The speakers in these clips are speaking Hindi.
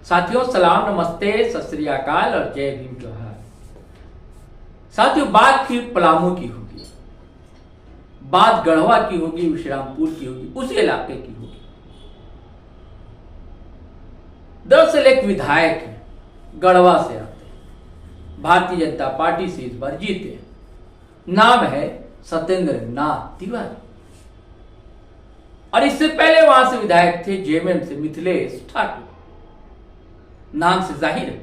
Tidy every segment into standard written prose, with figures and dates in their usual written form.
साथियों सलाम, नमस्ते, सत श्री अकाल और जय भीम जोहार। साथियों, बात फिर पलामू की होगी, बात गढ़वा की होगी, विश्रामपुर की होगी, उस इलाके की होगी। दरअसल एक विधायक है, गढ़वा से आते हैं, भारतीय जनता पार्टी से इस बार जीते हैं। नाम है सत्येंद्र नाथ तिवारी। और इससे पहले वहां से विधायक थे जेएमएम से मिथिलेश ठाकुर। नाम से जाहिर है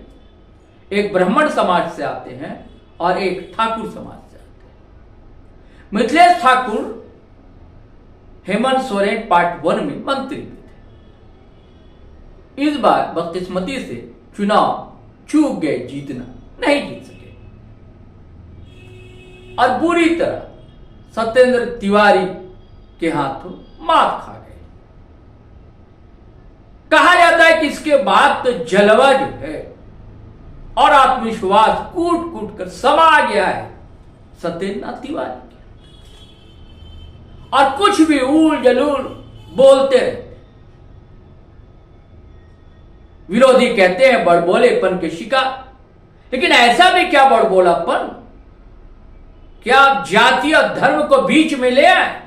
एक ब्राह्मण समाज से आते हैं और एक ठाकुर समाज से आते हैं। मिथिलेश ठाकुर हेमंत सोरेन पार्ट 1 में मंत्री भी थे। इस बार बदकिस्मती से चुनाव चूक गए, जीतना नहीं जीत सके और बुरी तरह सत्येंद्र तिवारी के हाथों मात खा गए। कहा जाता है कि इसके बाद तो जलवा जो है और आत्मविश्वास कूट कूट कर समा गया है सत्येंद्र तिवारी के। और कुछ भी ऊल जलूल बोलते रहे। विरोधी कहते हैं बड़बोलेपन के शिकार, लेकिन ऐसा भी क्या बड़बोलापन, क्या आप जाति और धर्म को बीच में ले आए।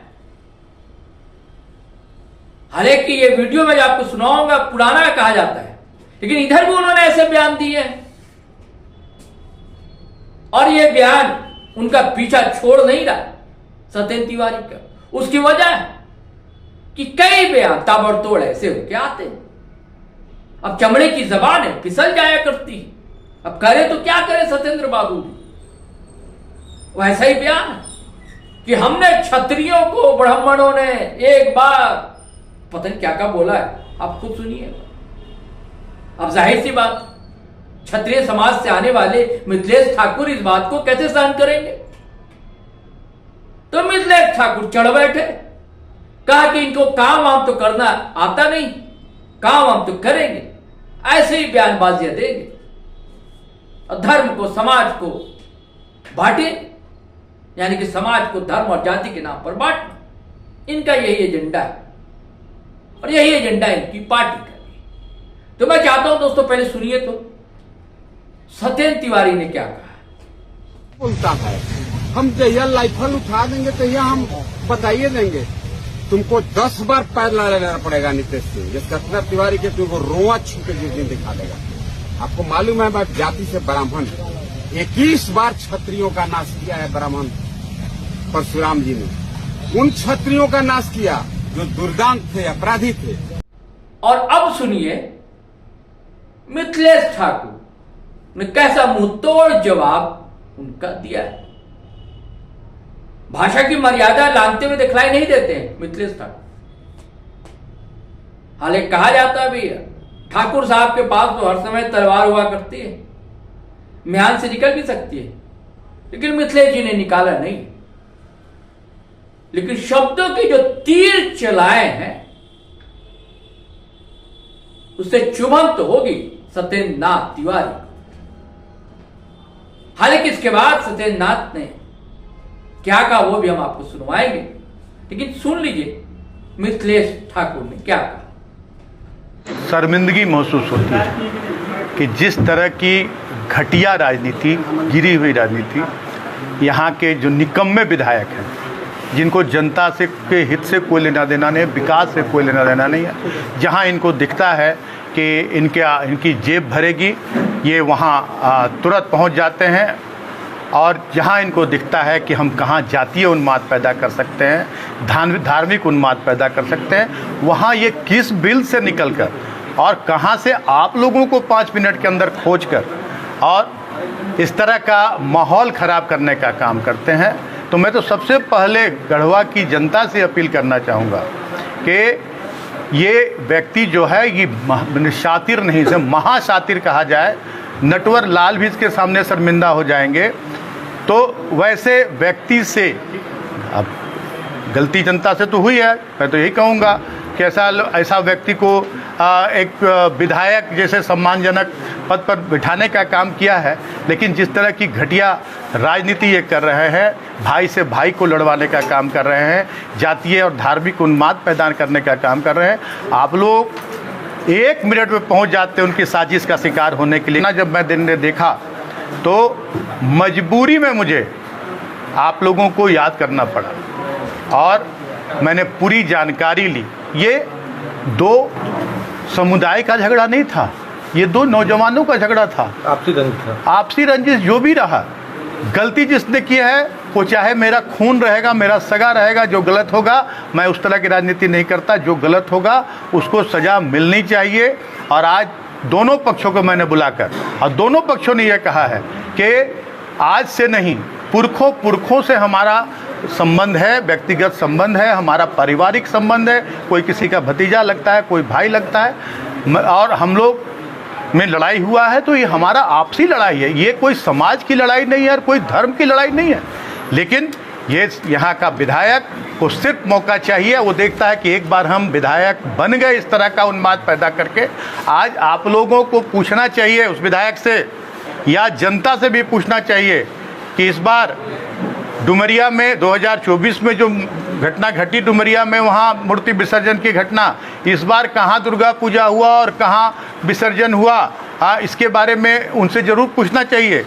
हालांकि ये वीडियो में जो आपको सुनाऊंगा पुराना कहा जाता है, लेकिन इधर भी उन्होंने ऐसे बयान दिए हैं और ये बयान उनका पीछा छोड़ नहीं रहा सत्येंद्र तिवारी का। उसकी वजह है कि कई बयान ताबड़तोड़ ऐसे होके आते हैं। अब चमड़े की जबान है, फिसल जाया करती है। अब करे तो क्या करे सत्येंद्र बाबू भी। वैसा ही बयान है कि हमने क्षत्रियों को ब्राह्मणों ने एक बार पता नहीं क्या क्या बोला है, आप खुद सुनिए। अब जाहिर सी बात, क्षत्रिय समाज से आने वाले मिथिलेश ठाकुर इस बात को कैसे सहन करेंगे। तो मिथिलेश ठाकुर चढ़ बैठे, कहा कि इनको काम वाम तो करना आता नहीं, काम वाम तो करेंगे, ऐसे ही बयानबाजियां देंगे और धर्म को, समाज को बांटे, यानी कि समाज को धर्म और जाति के नाम पर बांटना। इनका यही एजेंडा है और यही एजेंडा इनकी पार्टी का है। तो मैं चाहता हूं दोस्तों, पहले सुनिए तो सत्येंद्र तिवारी ने क्या कहा। बोलता है हम जहिया लाइफल उठा देंगे तहिया हम बताइए देंगे, तुमको 10 बार पैर लड़ाना पड़ेगा नीतीश से। ये सत्येंद्र तिवारी के तुमको रोआ छू के जिस दिन दिखा देगा। आपको मालूम है, मैं जाति से ब्राह्मण 21 बार क्षत्रियों का नाश किया है ब्राह्मण परशुराम जी ने। उन क्षत्रियों का नाश किया जो दुर्दांत थे, अपराधी थे। और अब सुनिए मिथिलेश ठाकुर ने कैसा मुंहतोड़ जवाब उनका दिया है। भाषा की मर्यादा लांघते हुए दिखलाई नहीं देते हैं मिथिलेश ठाकुर। हालांकि कहा जाता भी है ठाकुर साहब के पास तो हर समय तलवार हुआ करती है, म्यान से निकल भी सकती है, लेकिन मिथिलेश जी ने निकाला नहीं। लेकिन शब्दों के जो तीर चलाए हैं उससे चुभन तो होगी सत्येंद्र नाथ तिवारी। हालांकि इसके बाद सत्येंद्र नाथ ने क्या कहा वो भी हम आपको सुनवाएंगे, लेकिन सुन लीजिए मिथिलेश ठाकुर ने क्या कहा। शर्मिंदगी महसूस होती है कि जिस तरह की घटिया राजनीति, गिरी हुई राजनीति यहाँ के जो निकम्मे विधायक हैं, जिनको जनता से के हित से कोई लेना देना नहीं है, विकास से कोई लेना देना नहीं है, जहां इनको दिखता है कि इनकी जेब भरेगी, ये वहां तुरंत पहुंच जाते हैं। और जहां इनको दिखता है कि हम कहां जातीय उन्माद पैदा कर सकते हैं, धार्मिक उन्माद पैदा कर सकते हैं, वहां ये किस बिल से निकलकर और कहां से आप लोगों को 5 मिनट के अंदर खोज कर और इस तरह का माहौल ख़राब करने का काम करते हैं। तो मैं तो सबसे पहले गढ़वा की जनता से अपील करना चाहूँगा कि ये व्यक्ति जो है ये शातिर नहीं से महाशातिर कहा जाए, नटवर लाल भी इसके सामने शर्मिंदा हो जाएंगे। तो वैसे व्यक्ति से, अब गलती जनता से तो हुई है, मैं तो यही कहूँगा कि ऐसा व्यक्ति को एक विधायक जैसे सम्मानजनक पद पर बिठाने का काम किया है, लेकिन जिस तरह की घटिया राजनीति ये कर रहे हैं, भाई से भाई को लड़वाने का काम कर रहे हैं, जातीय और धार्मिक उन्माद पैदा करने का काम कर रहे हैं, आप लोग 1 मिनट में पहुंच जाते उनकी साजिश का शिकार होने के लिए ना। जब मैं दिन ने देखा तो मजबूरी में मुझे आप लोगों को याद करना पड़ा और मैंने पूरी जानकारी ली। ये 2 समुदाय का झगड़ा नहीं था, ये 2 नौजवानों का झगड़ा था, आपसी रंजिश था। आपसी रंजिश जो भी रहा, गलती जिसने की है वो चाहे मेरा खून रहेगा, मेरा सगा रहेगा, जो गलत होगा मैं उस तरह की राजनीति नहीं करता। जो गलत होगा उसको सज़ा मिलनी चाहिए। और आज दोनों पक्षों को मैंने बुलाकर और दोनों पक्षों ने यह कहा है कि आज से नहीं, पुरखों से हमारा संबंध है, व्यक्तिगत संबंध है, हमारा पारिवारिक संबंध है। कोई किसी का भतीजा लगता है, कोई भाई लगता है, और हम लोग में लड़ाई हुआ है तो ये हमारा आपसी लड़ाई है। ये कोई समाज की लड़ाई नहीं है और कोई धर्म की लड़ाई नहीं है। लेकिन ये यहाँ का विधायक को सिर्फ मौका चाहिए। वो देखता है कि एक बार हम विधायक बन गए, इस तरह का उन्माद पैदा करके। आज आप लोगों को पूछना चाहिए उस विधायक से या जनता से भी पूछना चाहिए कि इस बार डुमरिया में 2024 में जो घटना घटी डुमरिया में, वहाँ मूर्ति विसर्जन की घटना, इस बार कहाँ दुर्गा पूजा हुआ और कहाँ विसर्जन हुआ, इसके बारे में उनसे ज़रूर पूछना चाहिए।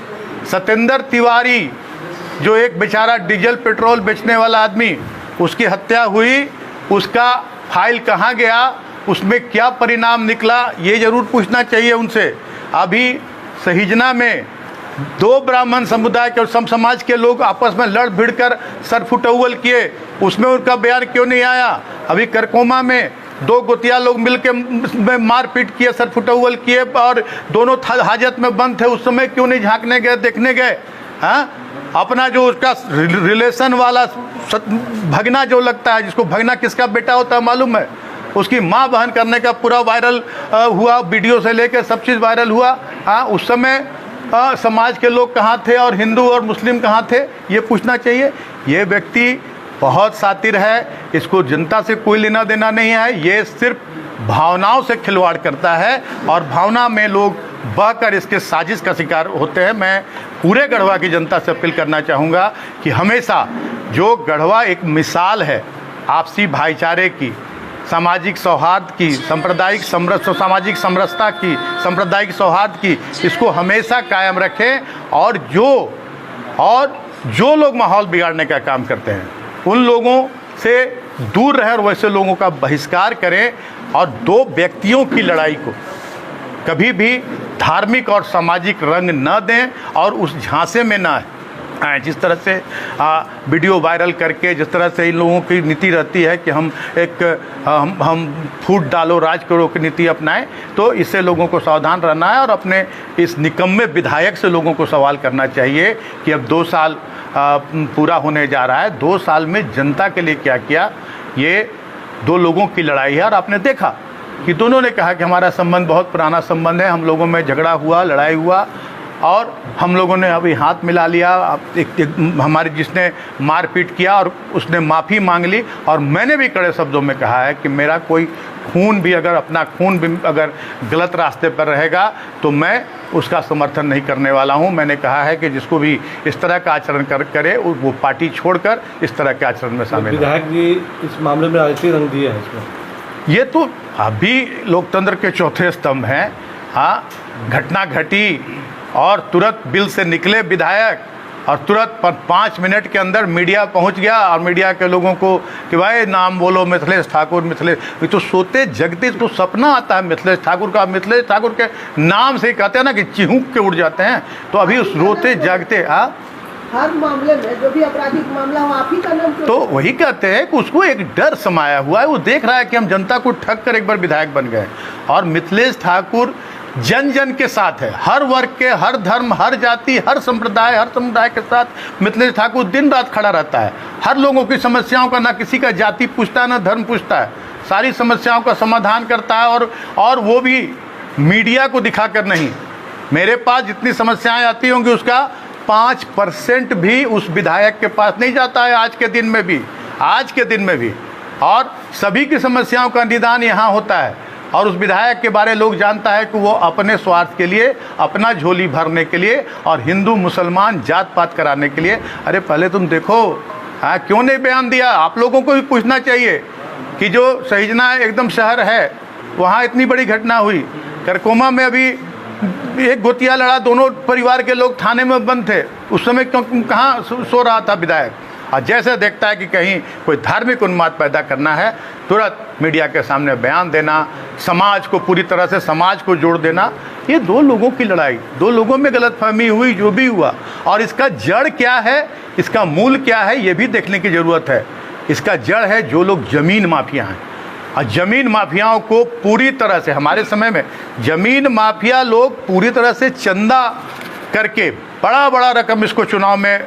सत्येंद्र तिवारी जो एक बेचारा डीजल पेट्रोल बेचने वाला आदमी, उसकी हत्या हुई, उसका फाइल कहाँ गया, उसमें क्या परिणाम निकला, ये ज़रूर पूछना चाहिए उनसे। अभी सहिजना में 2 ब्राह्मण समुदाय के और सम समाज के लोग आपस में लड़ भिड़ कर सर फुटौल किए, उसमें उनका बयान क्यों नहीं आया? अभी करकोमा में 2 गोतिया लोग मिलकर मारपीट किए, सर फुटौल किए और दोनों हाजत में बंद थे, उस समय क्यों नहीं झांकने गए, देखने गए? हाँ, अपना जो उसका रिलेशन वाला भगना जो लगता है, जिसको भगना किसका बेटा होता है मालूम है, उसकी माँ बहन करने का पूरा वायरल हुआ, वीडियो से लेकर सब चीज़ वायरल हुआ। हाँ, उस समय समाज के लोग कहाँ थे और हिंदू और मुस्लिम कहाँ थे, ये पूछना चाहिए। ये व्यक्ति बहुत शातिर है, इसको जनता से कोई लेना देना नहीं है। ये सिर्फ भावनाओं से खिलवाड़ करता है और भावना में लोग बहकर इसके साजिश का शिकार होते हैं। मैं पूरे गढ़वा की जनता से अपील करना चाहूँगा कि हमेशा जो गढ़वा एक मिसाल है आपसी भाईचारे की, सामाजिक सौहार्द की, सामाजिक समरसता की, सांप्रदायिक सौहार्द की, इसको हमेशा कायम रखें। और जो लोग माहौल बिगाड़ने का काम करते हैं उन लोगों से दूर रहें और वैसे लोगों का बहिष्कार करें। और 2 व्यक्तियों की लड़ाई को कभी भी धार्मिक और सामाजिक रंग न दें और उस झांसे में ना आए। जिस तरह से वीडियो वायरल करके, जिस तरह से इन लोगों की नीति रहती है कि हम फूट डालो राज करो की नीति अपनाएं, तो इससे लोगों को सावधान रहना है और अपने इस निकम्मे विधायक से लोगों को सवाल करना चाहिए कि अब 2 साल पूरा होने जा रहा है, 2 साल में जनता के लिए क्या किया। ये 2 लोगों की लड़ाई है और आपने देखा कि दोनों ने कहा कि हमारा संबंध बहुत पुराना संबंध है, हम लोगों में झगड़ा हुआ, लड़ाई हुआ और हम लोगों ने अभी हाथ मिला लिया। हमारे जिसने मारपीट किया और उसने माफ़ी मांग ली। और मैंने भी कड़े शब्दों में कहा है कि मेरा कोई खून भी अपना खून भी अगर गलत रास्ते पर रहेगा तो मैं उसका समर्थन नहीं करने वाला हूं। मैंने कहा है कि जिसको भी इस तरह का आचरण करे वो पार्टी छोड़कर इस तरह के आचरण में शामिल। विधायक जी इस मामले में राजनीतिक रंग दिया है इसमें, ये तो अभी लोकतंत्र के चौथे स्तंभ हैं। हाँ, घटना घटी और तुरंत बिल से निकले विधायक और तुरंत 5 मिनट के अंदर मीडिया पहुंच गया और मीडिया के लोगों को कि भाई नाम बोलो मिथिलेश ठाकुर, मिथिलेश। तो सोते जगते इसको सपना आता है मिथिलेश ठाकुर का। मिथिलेश ठाकुर के नाम से कहते हैं ना कि चिहूक के उड़ जाते हैं। तो अभी उस रोते जागते हर मामले में जो भी आपराधिक मामला हो आप ही का नाम, तो वही कहते हैं कि उसको एक डर समाया हुआ है। वो देख रहा है कि हम जनता को ठग कर एक बार विधायक बन गए। और मिथिलेश ठाकुर जन जन के साथ है, हर वर्ग के, हर धर्म, हर जाति, हर संप्रदाय, हर समुदाय के साथ मिथिलेश ठाकुर दिन रात खड़ा रहता है। हर लोगों की समस्याओं का, ना किसी का जाति पूछता है ना धर्म पूछता है, सारी समस्याओं का समाधान करता है। और वो भी मीडिया को दिखाकर नहीं। मेरे पास जितनी समस्याएं आती होंगी उसका 5% भी उस विधायक के पास नहीं जाता है आज के दिन में भी। और सभी की समस्याओं का निदान यहाँ होता है। और उस विधायक के बारे लोग जानता है कि वो अपने स्वार्थ के लिए, अपना झोली भरने के लिए और हिंदू मुसलमान जात पात कराने के लिए। अरे पहले तुम देखो, क्यों नहीं बयान दिया? आप लोगों को भी पूछना चाहिए कि जो सहिजना एकदम शहर है, वहाँ इतनी बड़ी घटना हुई। करकोमा में अभी एक गोतिया लड़ा, दोनों परिवार के लोग थाने में बंद थे, उस समय कहाँ सो रहा था विधायक। और जैसे देखता है कि कहीं कोई धार्मिक उन्माद पैदा करना है, तुरंत मीडिया के सामने बयान देना, समाज को पूरी तरह से समाज को जोड़ देना। ये दो लोगों की लड़ाई, दो लोगों में गलतफहमी हुई, जो भी हुआ, और इसका जड़ क्या है, इसका मूल क्या है, ये भी देखने की ज़रूरत है। इसका जड़ है जो लोग ज़मीन माफिया हैं, और ज़मीन माफियाओं को पूरी तरह से, हमारे समय में ज़मीन माफिया लोग पूरी तरह से चंदा करके बड़ा बड़ा रकम इसको चुनाव में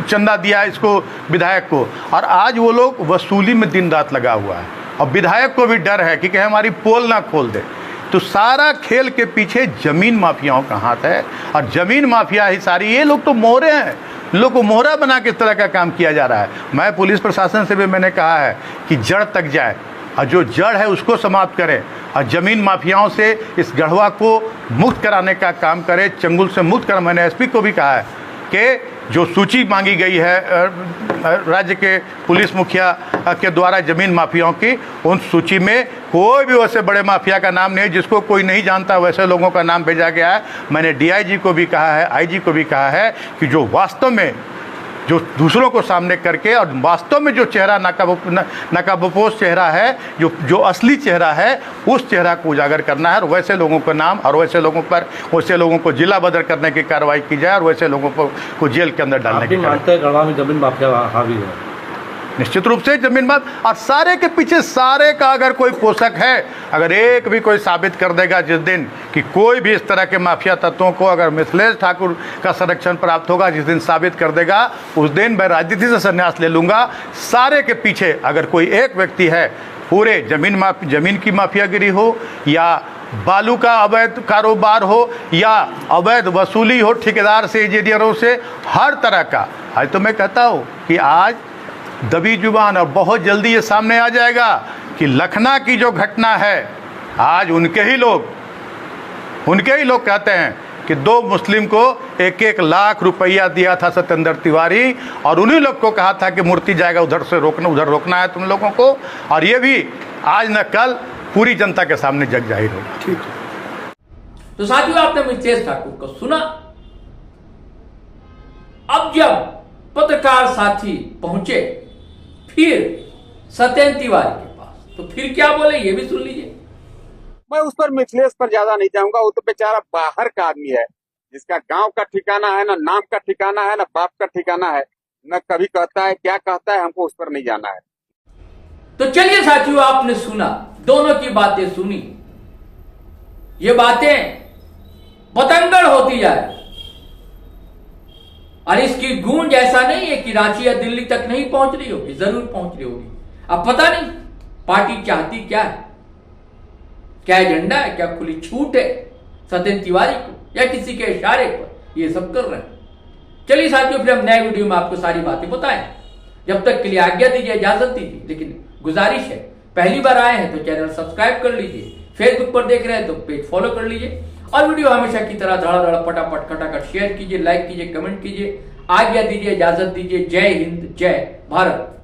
चंदा दिया इसको विधायक को, और आज वो लोग वसूली में दिन रात लगा हुआ है। और विधायक को भी डर है कि कहीं हमारी पोल ना खोल दे। तो सारा खेल के पीछे ज़मीन माफियाओं का हाथ है, और ज़मीन माफिया ही सारी, ये लोग तो मोहरे हैं, लोग को मोहरा बना के इस तरह का काम किया जा रहा है। मैं पुलिस प्रशासन से भी मैंने कहा है कि जड़ तक जाए, और जो जड़ है उसको समाप्त करें, और ज़मीन माफियाओं से इस गढ़वा को मुक्त कराने का काम करें, चंगुल से मुक्त कर। मैंने एसपी को भी कहा है कि जो सूची मांगी गई है राज्य के पुलिस मुखिया के द्वारा ज़मीन माफियाओं की, उन सूची में कोई भी वैसे बड़े माफिया का नाम नहीं, जिसको कोई नहीं जानता, वैसे लोगों का नाम भेजा गया है। मैंने डीआईजी को भी कहा है, आईजी को भी कहा है कि जो वास्तव में जो दूसरों को सामने करके, और वास्तव में जो चेहरा नकाबपोश चेहरा है, जो असली चेहरा है, उस चेहरा को उजागर करना है, और वैसे लोगों का नाम, और वैसे लोगों को जिला बदर करने की कार्रवाई की जाए, और वैसे लोगों को जेल के अंदर डालने की। मानते हैं गढ़वा में जमीन माफिया हावी है? निश्चित रूप से जमीन माफिया, और सारे के पीछे सारे का अगर कोई पोषक है, अगर एक भी कोई साबित कर देगा जिस दिन कि कोई भी इस तरह के माफिया तत्वों को अगर मिथिलेश ठाकुर का संरक्षण प्राप्त होगा, जिस दिन साबित कर देगा, उस दिन मैं राजनीति से संन्यास ले लूँगा। सारे के पीछे अगर कोई एक व्यक्ति है, पूरे जमीन की माफियागिरी हो, या बालू का अवैध कारोबार हो, या अवैध वसूली हो ठेकेदार से, इंजीनियरों से, हर तरह का। आज तो मैं कहता हूँ कि आज दबी जुबान, और बहुत जल्दी ये सामने आ जाएगा कि लखना की जो घटना है, आज उनके ही लोग कहते हैं कि 2 मुस्लिम को 1-1 लाख रुपया दिया था सत्येंद्र तिवारी, और उन्हीं लोग को कहा था कि मूर्ति जाएगा उधर रोकना है तुम लोगों को। और ये भी आज न कल पूरी जनता के सामने जग जाहिर होगा। ठीक है। तो साथियों, आपने मिथिलेश ठाकुर को सुना। अब जब पत्रकार साथी पहुंचे फिर सत्येंद्र तिवारी के पास, तो फिर क्या बोले ये भी सुन लीजिए। मैं उस पर मिथिलेश पर ज्यादा नहीं जाऊंगा, वो तो बेचारा बाहर का आदमी है, जिसका गांव का ठिकाना है, ना नाम का ठिकाना है, ना बाप का ठिकाना है, न कभी कहता है क्या कहता है, हमको उस पर नहीं जाना है। तो चलिए साथियों, आपने सुना, दोनों की बातें सुनी। ये बातें बतंगड़ होती जा रही, और इसकी गूंज ऐसा नहीं है कि रांची या दिल्ली तक नहीं पहुंच रही होगी, जरूर पहुंच रही होगी। अब पता नहीं पार्टी चाहती क्या है, क्या एजेंडा है, क्या खुली छूट है सत्येंद्र तिवारी को, या किसी के इशारे पर ये सब कर रहे हैं। चलिए साथियों, फिर हम नए वीडियो में आपको सारी बातें बताएं। जब तक के लिए आज्ञा दीजिए, इजाजत दीजिए। लेकिन गुजारिश है, पहली बार आए हैं तो चैनल सब्सक्राइब कर लीजिए, फेसबुक पर देख रहे हैं तो पेज फॉलो कर लीजिए, और वीडियो हमेशा की तरह धड़ा फटाफट खटाखट शेयर कीजिए, लाइक कीजिए, कमेंट कीजिए। आज्ञा दीजिए, इजाजत दीजिए। जय हिंद, जय भारत।